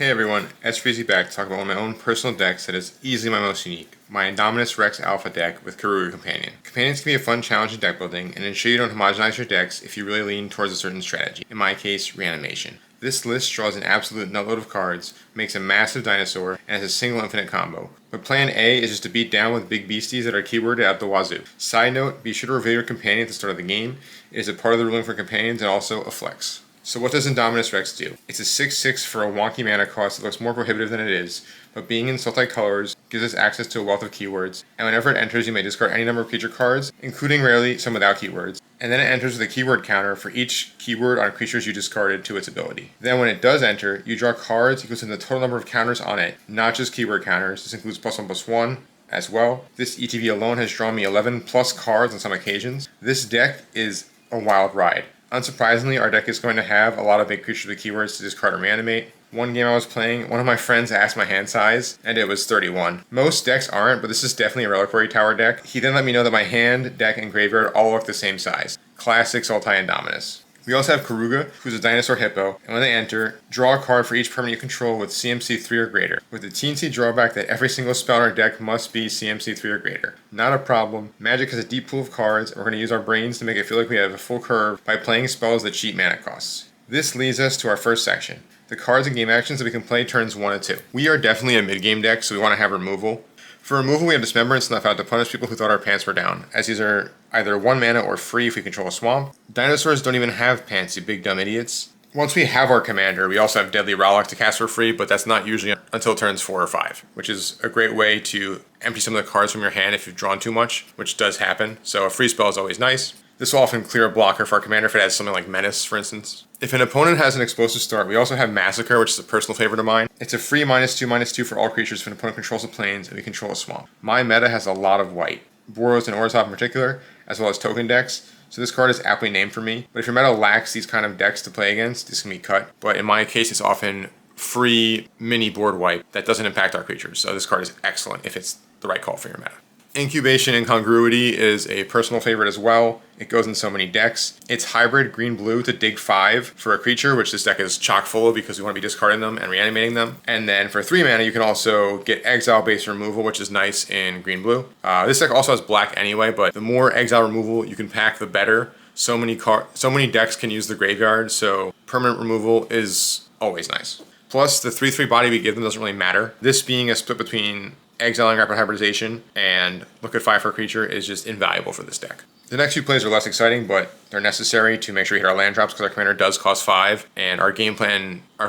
Hey everyone, sfreezy back to talk about one of my own personal decks that is easily my most unique, my Indominus Rex Alpha deck with Keruga Companion. Companions can be a fun challenge in deck building and ensure you don't homogenize your decks if you really lean towards a certain strategy, in my case, Reanimation. This list draws an absolute nutload of cards, makes a massive Dinosaur, and has a single infinite combo. But plan A is just to beat down with big beasties that are keyworded out the wazoo. Side note, be sure to reveal your companion at the start of the game. It is a part of the ruling for companions and also a flex. So what does Indominus Rex do? It's a 6/6 for a wonky mana cost that looks more prohibitive than it is, but being in Sultai colors gives us access to a wealth of keywords, and whenever it enters you may discard any number of creature cards, including rarely some without keywords, and then it enters with a keyword counter for each keyword on creatures you discarded to its ability. Then when it does enter, you draw cards equal to the total number of counters on it, not just keyword counters. This includes +1/+1 as well. This ETB alone has drawn me 11 plus cards on some occasions. This deck is a wild ride. Unsurprisingly, our deck is going to have a lot of big creatures with keywords to discard or reanimate. One game I was playing, one of my friends asked my hand size, and it was 31. Most decks aren't, but this is definitely a Reliquary Tower deck. He then let me know that my hand, deck, and graveyard all look the same size. Classic Sultai Indominus. We also have Keruga, who's a Dinosaur Hippo, and when they enter, draw a card for each permanent you control with CMC 3 or greater, with the teensy drawback that every single spell in our deck must be CMC 3 or greater. Not a problem. Magic has a deep pool of cards, and we're going to use our brains to make it feel like we have a full curve by playing spells that cheat mana costs. This leads us to our first section, the cards and game actions that we can play turns 1 and 2. We are definitely a mid-game deck, so we want to have removal. For removal, we have Dismember and Snuff Out to punish people who thought our pants were down, as these are either 1 mana or free if we control a swamp. Dinosaurs don't even have pants, you big dumb idiots. Once we have our commander, we also have Deadly Rowlock to cast for free, but that's not usually until turns 4 or 5, which is a great way to empty some of the cards from your hand if you've drawn too much, which does happen, so a free spell is always nice. This will often clear a blocker for our commander if it has something like Menace, for instance. If an opponent has an explosive start, we also have Massacre, which is a personal favorite of mine. It's a free -2/-2 for all creatures if an opponent controls the plains and we control a swamp. My meta has a lot of white, Boros and Orzhov in particular, as well as token decks, so this card is aptly named for me. But if your meta lacks these kind of decks to play against, this can be cut. But in my case, it's often free mini board wipe that doesn't impact our creatures, so this card is excellent if it's the right call for your meta. Incubation Incongruity is a personal favorite as well. It goes in so many decks. It's hybrid green-blue to dig 5 for a creature, which this deck is chock full of because we want to be discarding them and reanimating them. And then for 3 mana, you can also get exile-based removal, which is nice in green-blue. This deck also has black anyway, but the more exile removal you can pack, the better. So many decks can use the graveyard, so permanent removal is always nice. Plus, the 3/3 body we give them doesn't really matter. This being a split between exiling rapid hybridization and look at 5 for a creature is just invaluable for this deck. The next few plays are less exciting, but they're necessary to make sure we hit our land drops because our commander does cost 5, and our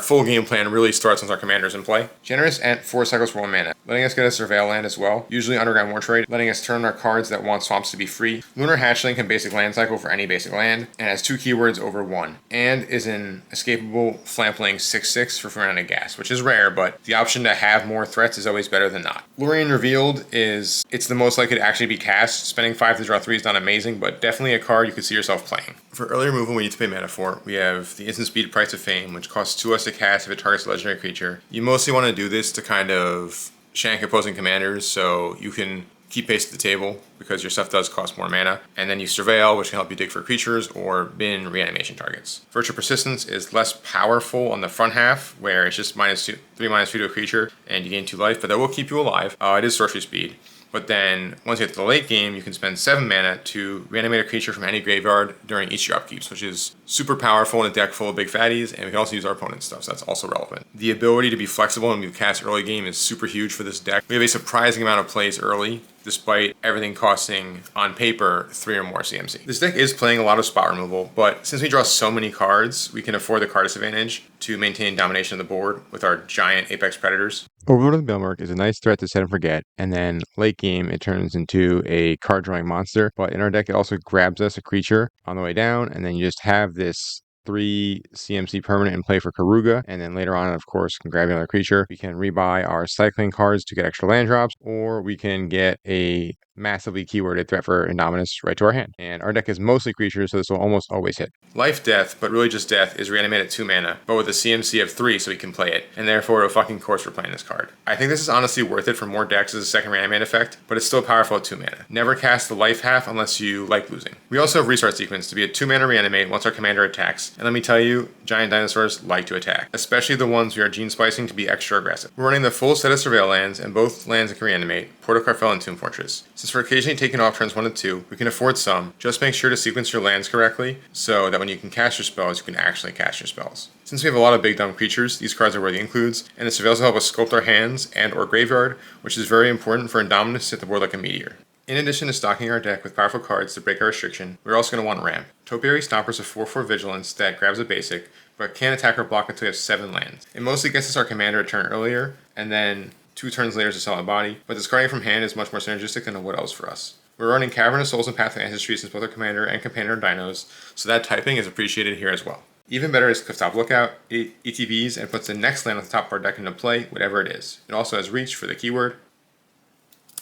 full game plan really starts once our commander's in play. Generous Ent 4 cycles for 1 mana, letting us get a Surveil land as well, usually Underground War Trade, letting us turn our cards that want swamps to be free. Lunar Hatchling can basic land cycle for any basic land, and has 2 keywords over 1, and is an escapable Flampling 6/6 for 4 mana gas, which is rare, but the option to have more threats is always better than not. Lorien Revealed it's the most likely to actually be cast. Spending 5 to draw 3 is not amazing, but definitely a card you could see yourself playing. For early removal, we need to pay mana for. We have the Instant Speed Price of Fame, which costs 2 us to cast if it targets a legendary creature. You mostly want to do this to kind of shank opposing commanders, so you can keep pace at the table because your stuff does cost more mana. And then you Surveil, which can help you dig for creatures or bin reanimation targets. Virtual Persistence is less powerful on the front half, where it's just -3/-2 to a creature, and you gain 2 life, but that will keep you alive. It is sorcery speed. But then, once you get to the late game, you can spend 7 mana to reanimate a creature from any graveyard during each of your upkeeps, which is super powerful in a deck full of big fatties, and we can also use our opponent's stuff, so that's also relevant. The ability to be flexible when we cast early game is super huge for this deck. We have a surprising amount of plays early, despite everything costing, on paper, 3 or more CMC. This deck is playing a lot of spot removal, but since we draw so many cards, we can afford the card disadvantage to maintain domination of the board with our giant Apex Predators. Overlord of the Belmark is a nice threat to set and forget, and then late game it turns into a card drawing monster, but in our deck it also grabs us a creature on the way down, and then you just have this 3 CMC permanent in play for Keruga, and then later on, of course, can grab another creature. We can rebuy our cycling cards to get extra land drops, or we can get a massively keyworded threat for Indominus right to our hand. And our deck is mostly creatures, so this will almost always hit. Life Death, but really just Death, is reanimated 2 mana, but with a CMC of 3 so we can play it, and therefore a fucking course for playing this card. I think this is honestly worth it for more decks as a second reanimate effect, but it's still powerful at 2 mana. Never cast the life half unless you like losing. We also have Restart Sequence to be a 2 mana reanimate once our commander attacks, and let me tell you, giant dinosaurs like to attack, especially the ones we are gene splicing to be extra aggressive. We're running the full set of Surveil lands, and both lands that can reanimate, Portocarfel and Tomb Fortress. Since we're occasionally taking off turns 1 to 2, we can afford some. Just make sure to sequence your lands correctly, so that when you can cast your spells, you can actually cast your spells. Since we have a lot of big dumb creatures, these cards are where the includes, and the Surveils will help us sculpt our hands and or graveyard, which is very important for Indominus to hit the board like a meteor. In addition to stocking our deck with powerful cards to break our restriction, we're also going to want ramp. Topiary Stompers a 4/4 Vigilance that grabs a basic, but can't attack or block until we have 7 lands. It mostly gets us our commander a turn earlier, and then 2 turns later is a solid body, but discarding from hand is much more synergistic than a Wood Elves for us. We're running Cavernous Souls and Path of Ancestry since both our commander and companion are dinos, so that typing is appreciated here as well. Even better is Clifftop Lookout. It ETBs and puts the next land on the top of our deck into play, whatever it is. It also has reach for the keyword.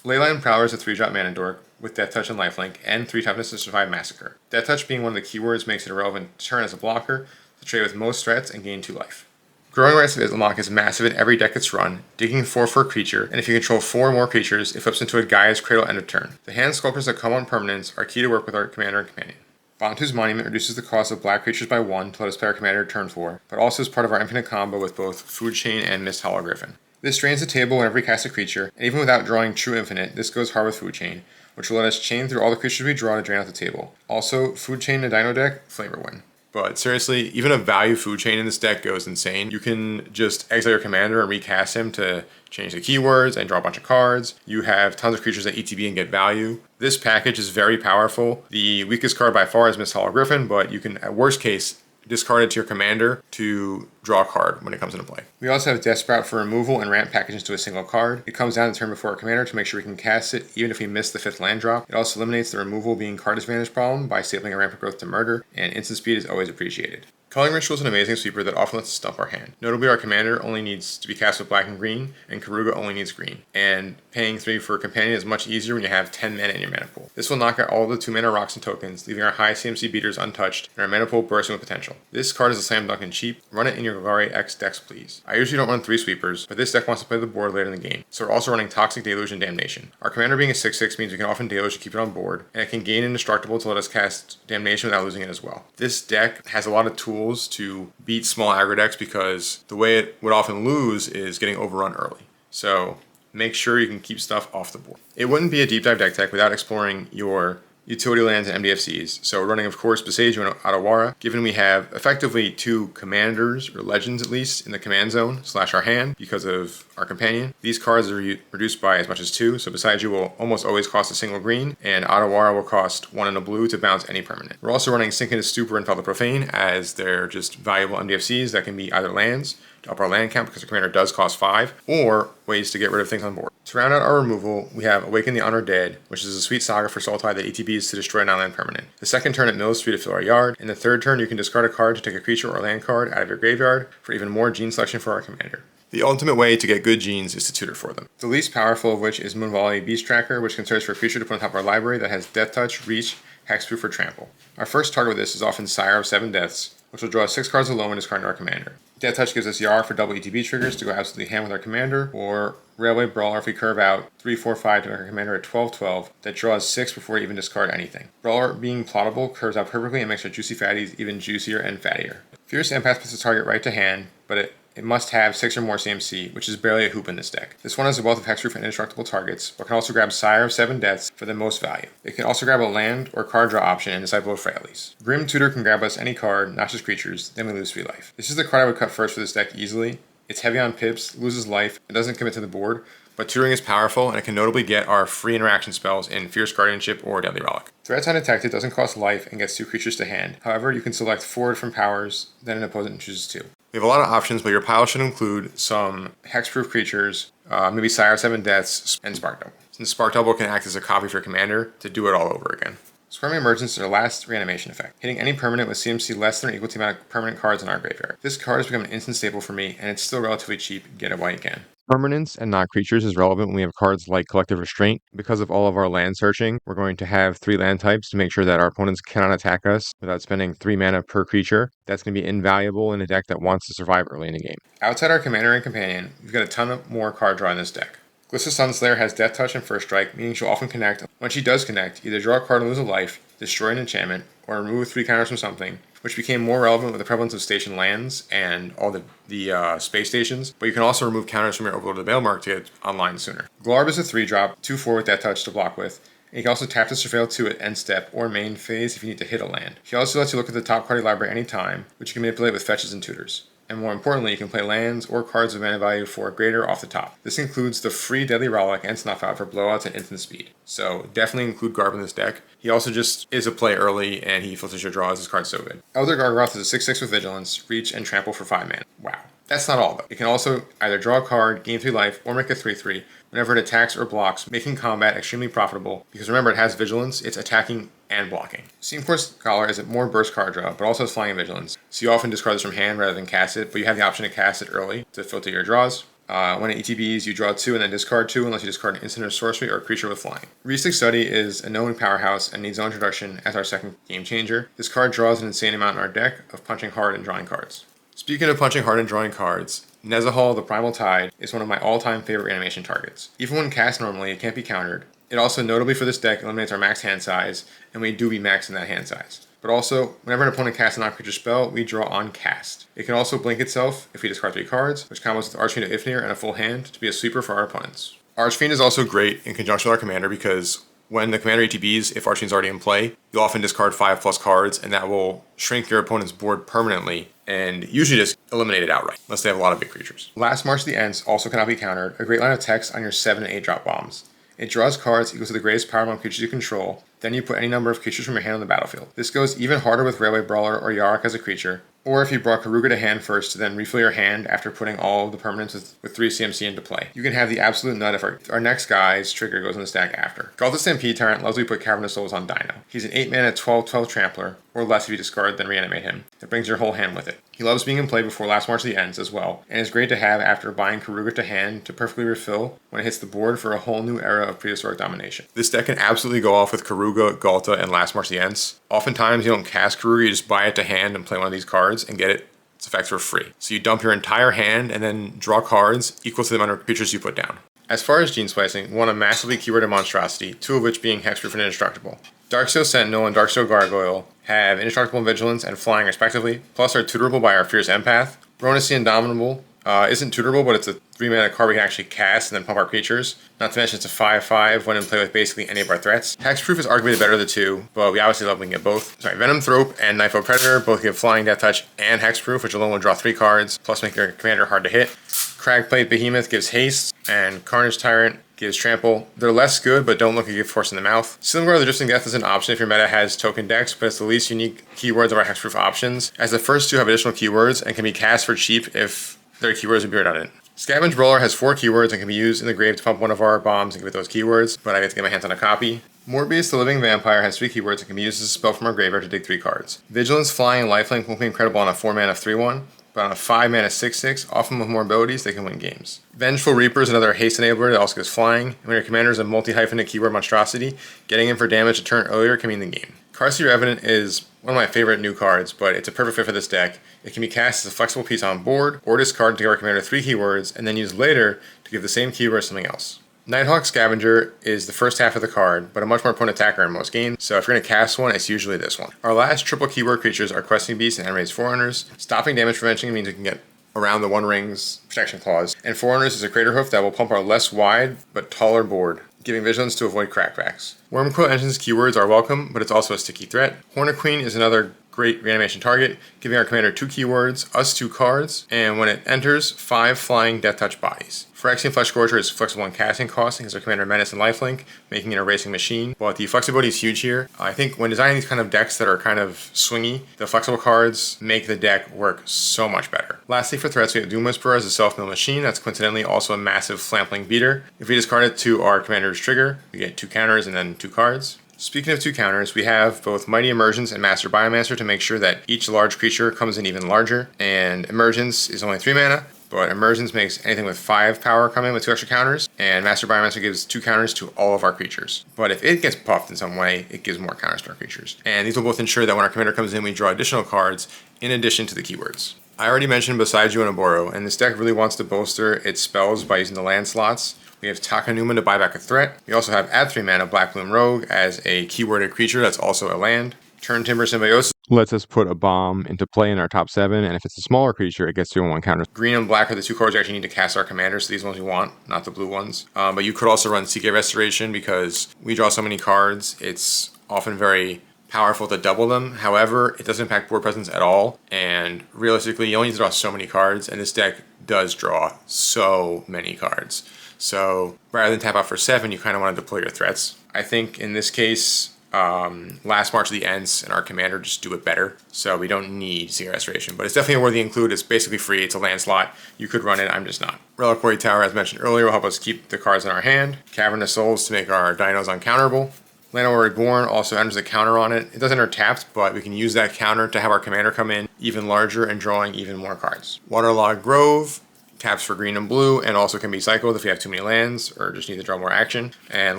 Leyline Prowler is a 3-drop mana dork with Death Touch and Lifelink, and 3 toughness to survive Massacre. Death Touch being one of the keywords makes it a relevant turn as a blocker to trade with most threats and gain 2 life. Growing Rites of Islamok is massive in every deck it's run, digging 4 for a creature, and if you control 4 or more creatures, it flips into a Gaia's Cradle end of turn. The hand sculptors that come on permanents are key to work with our commander and companion. Bontu's Monument reduces the cost of black creatures by 1 to let us play our commander turn 4, but also is part of our infinite combo with both Food Chain and Mist Hollow Griffin. This drains the table whenever we cast a creature, and even without drawing true infinite, this goes hard with Food Chain, which will let us chain through all the creatures we draw to drain out the table. Also, Food Chain in a Dino deck, flavor win. But seriously, even a value Food Chain in this deck goes insane. You can just exile your commander and recast him to change the keywords and draw a bunch of cards. You have tons of creatures that ETB and get value. This package is very powerful. The weakest card by far is Mist Hollow Griffin, but you can, at worst case, discard it to your commander to draw a card when it comes into play. We also have Death Sprout for removal and ramp packages to a single card. It comes down the turn before our commander to make sure we can cast it even if we miss the 5th land drop. It also eliminates the removal being card disadvantage problem by stapling a rampant growth to murder, and instant speed is always appreciated. Culling Ritual is an amazing sweeper that often lets us stump our hand. Notably, our commander only needs to be cast with black and green, and Keruga only needs green. And paying 3 for a companion is much easier when you have 10 mana in your mana pool. This will knock out all the 2 mana rocks and tokens, leaving our high CMC beaters untouched, and our mana pool bursting with potential. This card is a slam dunk and cheap. Run it in your Golgari X decks, please. I usually don't run 3 sweepers, but this deck wants to play the board later in the game, so we're also running Toxic Deluge and Damnation. Our commander being a 6/6 means we can often Deluge to keep it on board, and it can gain Indestructible to let us cast Damnation without losing it as well. This deck has a lot of tools to beat small aggro decks because the way it would often lose is getting overrun early. So make sure you can keep stuff off the board. It wouldn't be a deep dive deck without exploring your utility lands and MDFCs. So we're running, of course, Boseiju and Otawara, given we have effectively 2 commanders, or legends at least, in the command zone / our hand because of our companion. These cards are reduced by as much as 2, so Boseiju will almost always cost a single green, and Otawara will cost 1 and a blue to bounce any permanent. We're also running Sink into Stupor and Fell the Profane, as they're just valuable MDFCs that can be either lands to up our land count because our commander does cost 5, or ways to get rid of things on board. To round out our removal, we have Awaken the Undead Dead, which is a sweet saga for Sultai that ETBs to destroy a non-land permanent. The second turn it mills 3 to fill our yard, and the third turn you can discard a card to take a creature or land card out of your graveyard for even more gene selection for our commander. The ultimate way to get good genes is to tutor for them. The least powerful of which is Moonvolley Beast Tracker, which can search for a creature to put on top of our library that has Death Touch, Reach, Hexproof, or Trample. Our first target with this is often Sire of 7 Deaths, which will draw 6 cards alone and discard to our commander. Death Touch gives us Yar for double ETB triggers to go absolutely ham with our commander, or Railway Brawler if we curve out 3/4/5 to make our commander at 12/12 that draws 6 before we even discard anything. Brawler being plottable curves out perfectly and makes our juicy fatties even juicier and fattier. Fierce Empath puts the target right to hand, but it must have 6 or more CMC, which is barely a hoop in this deck. This one has a wealth of hexproof and indestructible targets, but can also grab Sire of 7 Deaths for the most value. It can also grab a land or card draw option and Disciple of Frailes. Grim Tutor can grab us any card, not just creatures, then we lose 3 life. This is the card I would cut first for this deck easily. It's heavy on pips, loses life, and doesn't commit to the board, but Tutoring is powerful and it can notably get our free interaction spells in Fierce Guardianship or Deadly Relic. Threats Undetected doesn't cost life and gets 2 creatures to hand. However, you can select 4 different powers, then an opponent chooses 2. We have a lot of options, but your pile should include some hexproof creatures, maybe Sire of 7 Deaths, and Spark Double. Since Spark Double can act as a copy for your commander to do it all over again. Squirming Emergence is our last reanimation effect, hitting any permanent with CMC less than or equal to the amount of permanent cards in our graveyard. This card has become an instant staple for me, and it's still relatively cheap, get it while you can. Permanence and not creatures is relevant when we have cards like Collective Restraint. Because of all of our land searching, we're going to have 3 land types to make sure that our opponents cannot attack us without spending 3 mana per creature. That's going to be invaluable in a deck that wants to survive early in the game. Outside our commander and companion, we've got a ton of more card draw in this deck. Glissa Sunslayer has Death Touch and First Strike, meaning she'll often connect. When she does connect, either draw a card and lose a life, destroy an enchantment, or remove 3 counters from something, which became more relevant with the prevalence of station lands and all the space stations, but you can also remove counters from your Overlord of the Bailmark to get online sooner. Glarb is a 3-drop, 2/4 with Death Touch to block with, and you can also tap to Surveil 2 at end step or main phase if you need to hit a land. She also lets you look at the top card of your library anytime, which you can manipulate with fetches and tutors. And more importantly, you can play lands or cards of mana value 4 or greater off the top. This includes the free Deadly Rollick and Snuff Out for blowouts at instant speed. So definitely include Garb in this deck. He also just is a play early and he filters your draws. His card's so good. Elder Gargoth is a 6/6 with Vigilance, Reach, and Trample for 5 mana. Wow. That's not all though. It can also either draw a card, gain 3 life, or make a 3/3 whenever it attacks or blocks, making combat extremely profitable because remember it has Vigilance, it's attacking and blocking. Steamcore Scholar is a more burst card draw, but also has Flying and Vigilance. So you often discard this from hand rather than cast it, but you have the option to cast it early to filter your draws. When it ETBs, you draw 2 and then discard 2 unless you discard an instant or sorcery or a creature with flying. Rhystic Study is a known powerhouse and needs no introduction as our second game changer. This card draws an insane amount in our deck of punching hard and drawing cards. Speaking of punching hard and drawing cards, Nezahal the Primal Tide is one of my all-time favorite Reanimation targets. Even when cast normally, it can't be countered. It also, notably for this deck, eliminates our max hand size, and we do be max in that hand size. But also, whenever an opponent casts a non-creature spell, we draw on cast. It can also blink itself if we discard 3 cards, which combos with Archfiend of Ifnir and a full hand to be a sweeper for our opponents. Archfiend is also great in conjunction with our commander because when the commander ETBs, if Archfiend's already in play, you'll often discard 5+ cards, and that will shrink your opponent's board permanently and usually just eliminate it outright, unless they have a lot of big creatures. Last March of the Ents also cannot be countered, a great line of text on your 7 and 8 drop bombs. It draws cards equal to the greatest power among creatures you control, then you put any number of creatures from your hand on the battlefield. This goes even harder with Railway Brawler or Yarok as a creature, or if you brought Keruga to hand first to then refill your hand after putting all of the permanents with 3 CMC into play. You can have the absolute nut if our next guy's trigger goes in the stack after. Galta Stampede Tyrant loves we put Cavern of Souls on Dino. He's an 8 mana 12/12 Trampler, or less if you discard then reanimate him. That brings your whole hand with it. He loves being in play before Last March of the Ends as well, and is great to have after buying Keruga to hand to perfectly refill when it hits the board for a whole new era of prehistoric domination. This deck can absolutely go off with Keruga, Galta, and Last March of the Ends. Oftentimes you don't cast Keruga, you just buy it to hand and play one of these cards and get its effects for free. So you dump your entire hand and then draw cards equal to the amount of creatures you put down. As far as gene splicing, we want to massively keyword a monstrosity, 2 of which being hexproof and indestructible. Darksteel Sentinel and Darksteel Gargoyle have indestructible vigilance and flying respectively, plus are tutorable by our Fierce Empath. Bronus Indomitable isn't tutorable, but it's a 3 mana card we can actually cast and then pump our creatures. Not to mention it's a 5/5 when in play with basically any of our threats. Hexproof is arguably the better of the 2, but we obviously love we can get both. Venom Thrope and Knifeoak Predator both give flying, death touch, and hexproof, which alone will draw 3 cards, plus make your commander hard to hit. Cragplate Behemoth gives haste, and Carnage Tyrant gives trample. They're less good, but don't look at give force in the mouth. Silverguard the Drifting Death is an option if your meta has token decks, but it's the least unique keywords of our hexproof options, as the first 2 have additional keywords and can be cast for cheap if their keywords would be redundant. Scavenge Brawler has 4 keywords and can be used in the grave to pump one of our bombs and give it those keywords, but I get to get my hands on a copy. Morbius the Living Vampire has 3 keywords and can be used as a spell from our graveyard to dig 3 cards. Vigilance, Flying, and Lifelink won't be incredible on a 4 mana 3/1, but on a 5 mana 6/6, often with more abilities, they can win games. Vengeful Reaper is another haste enabler that also gives flying, and when your commander is a multi-hyphenate keyword monstrosity, getting in for damage a turn earlier can mean the game. Carcery Revenant is one of my favorite new cards, but it's a perfect fit for this deck. It can be cast as a flexible piece on board, or discarded to give our commander 3 keywords, and then used later to give the same keyword to something else. Nighthawk Scavenger is the first half of the card, but a much more prone attacker in most games, so if you're going to cast one, it's usually this one. Our last triple keyword creatures are Questing Beast and Enraged Forerunners. Stopping damage prevention means we can get around the One Ring's protection clause, and Forerunners is a Crater Hoof that will pump our less wide but taller board, giving vigilance to avoid crackbacks. Wormcoil Engine's keywords are welcome, but it's also a sticky threat. Hornet Queen is another great reanimation target, giving our commander 2 keywords, us 2 cards, and when it enters, 5 flying death touch bodies. Phyrexian Flesh Scorcher is flexible in casting cost, gives our commander menace and lifelink, making it a racing machine. But the flexibility is huge here. I think when designing these kind of decks that are kind of swingy, the flexible cards make the deck work so much better. Lastly, for threats, we have Doom Whisperer as a self-mill machine that's coincidentally also a massive Flampling beater. If we discard it to our commander's trigger, we get 2 counters and then 2 cards. Speaking of 2 counters, we have both Mighty Emergence and Master Biomancer to make sure that each large creature comes in even larger, and Emergence is only 3 mana, but Emergence makes anything with 5 power come in with 2 extra counters, and Master Biomancer gives 2 counters to all of our creatures. But if it gets buffed in some way, it gives more counters to our creatures. And these will both ensure that when our commander comes in, we draw additional cards in addition to the keywords. I already mentioned Beside You and Oboro, and this deck really wants to bolster its spells by using the land slots. We have Takanuma to buy back a threat. We also have add 3 mana Black Bloom Rogue as a keyworded creature that's also a land. Turn Timber Symbiosis lets us put a bomb into play in our top 7, and if it's a smaller creature, it gets 2/1 counters. Green and black are the 2 cards you actually need to cast our commander, so these ones we want, not the blue ones. But you could also run Seagate Restoration because we draw so many cards, it's often very powerful to double them. However, it doesn't impact board presence at all, and realistically, you only need to draw so many cards, and this deck does draw so many cards. So rather than tap out for 7, you kind of want to deploy your threats. I think in this case, Last March of the Ents and our commander just do it better, so we don't need Seagate Restoration, but it's definitely a worthy include. It's basically free, it's a land slot, you could run it, I'm just not. Reliquary Tower, as mentioned earlier, will help us keep the cards in our hand. Cavern of Souls to make our dinos uncounterable. Llanowar Reborn also enters a counter on it. It doesn't enter tapped, but we can use that counter to have our commander come in even larger and drawing even more cards. Waterlogged Grove taps for green and blue, and also can be cycled if we have too many lands or just need to draw more action. And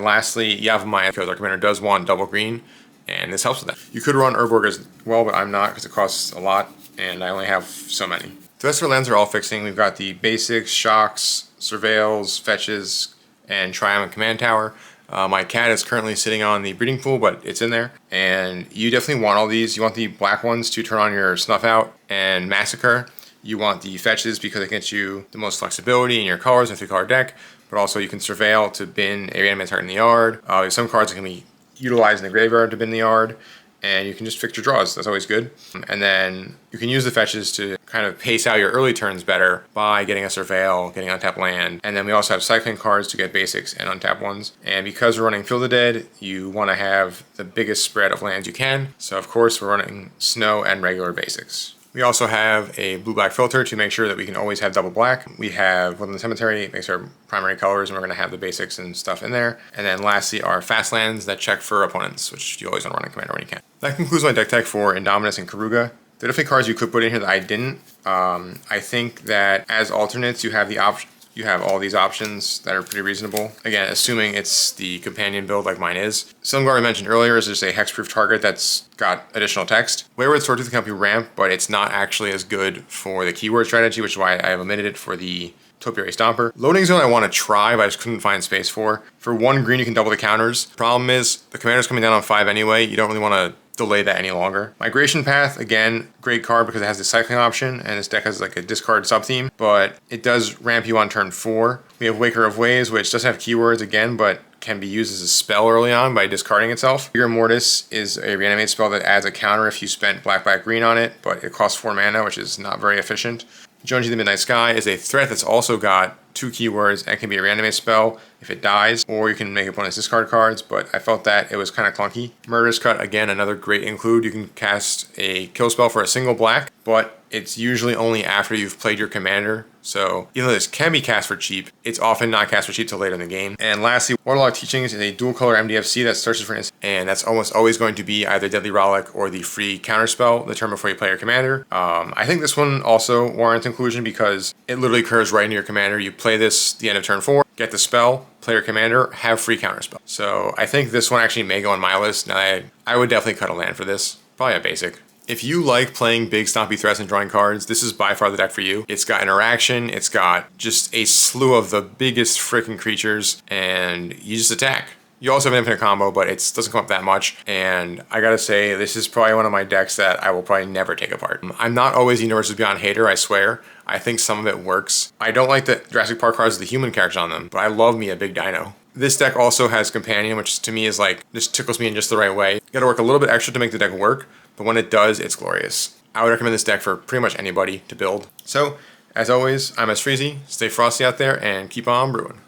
lastly, Yavimaya, because our commander does want double green, and this helps with that. You could run Urborg as well, but I'm not because it costs a lot, and I only have so many. The rest of our lands are all fixing. We've got the basics, shocks, surveils, fetches, and Triumph Command Tower. My cat is currently sitting on the breeding pool, but it's in there. And you definitely want all these. You want the black ones to turn on your Snuff Out and Massacre. You want the fetches because it gets you the most flexibility in your colors in a 3-card deck, but also you can surveil to bin a reanimated target in the yard. There's some cards that can be utilized in the graveyard to bin the yard, and you can just fix your draws. That's always good. And then you can use the fetches to kind of pace out your early turns better by getting a surveil, getting untapped land. And then we also have cycling cards to get basics and untapped ones. And because we're running Field of Dead, you want to have the biggest spread of lands you can. So of course we're running snow and regular basics. We also have a blue-black filter to make sure that we can always have double black. We have Within the Cemetery, it makes our primary colors, and we're going to have the basics and stuff in there. And then lastly, our fast lands that check for opponents, which you always want to run in commander when you can. That concludes my deck tech for Indominus and Keruga. There are definitely cards you could put in here that I didn't. I think that as alternates, you have the option. You have all these options that are pretty reasonable. Again, assuming it's the companion build like mine is. Silumgar I mentioned earlier is just a hexproof target that's got additional text. Wayward Swordtooth can help you ramp, but it's not actually as good for the keyword strategy, which is why I have omitted it for the Topiary Stomper. Loading Zone I want to try, but I just couldn't find space for. For 1 green, you can double the counters. Problem is, the commander's coming down on 5 anyway. You don't really want to delay that any longer. Migration Path, again, great card because it has the cycling option, and this deck has like a discard sub-theme, but it does ramp you on turn 4. We have Waker of Waves, which doesn't have keywords again, but can be used as a spell early on by discarding itself. Rigor Mortis is a reanimate spell that adds a counter if you spent black, green on it, but it costs 4 mana, which is not very efficient. Jonesy the Midnight Sky is a threat that's also got 2 keywords and can be a reanimate spell if it dies, or you can make opponents discard cards, but I felt that it was kind of clunky. Murderous Cut, again, another great include. You can cast a kill spell for a single black, but it's usually only after you've played your commander. So even though this can be cast for cheap, it's often not cast for cheap till later in the game. And lastly, Waterlogged Teachings is a dual color MDFC that searches for an instant, and that's almost always going to be either Deadly Relic or the free counterspell the turn before you play your commander. I think this one also warrants inclusion because it literally occurs right into your commander. You play this the end of turn 4, get the spell, play your commander, have free counterspell. So I think this one actually may go on my list. Now I would definitely cut a land for this. Probably a basic. If you like playing big stompy threats and drawing cards, this is by far the deck for you. It's got interaction, it's got just a slew of the biggest freaking creatures, and you just attack. You also have an infinite combo, but it doesn't come up that much, and I gotta say, this is probably one of my decks that I will probably never take apart. I'm not always a Universes Beyond hater, I swear. I think some of it works. I don't like the Jurassic Park cards with the human characters on them, but I love me a big dino. This deck also has Companion, which to me is like, just tickles me in just the right way. You gotta work a little bit extra to make the deck work, but when it does, it's glorious. I would recommend this deck for pretty much anybody to build. So, as always, I'm sfreezy, stay frosty out there, and keep on brewing.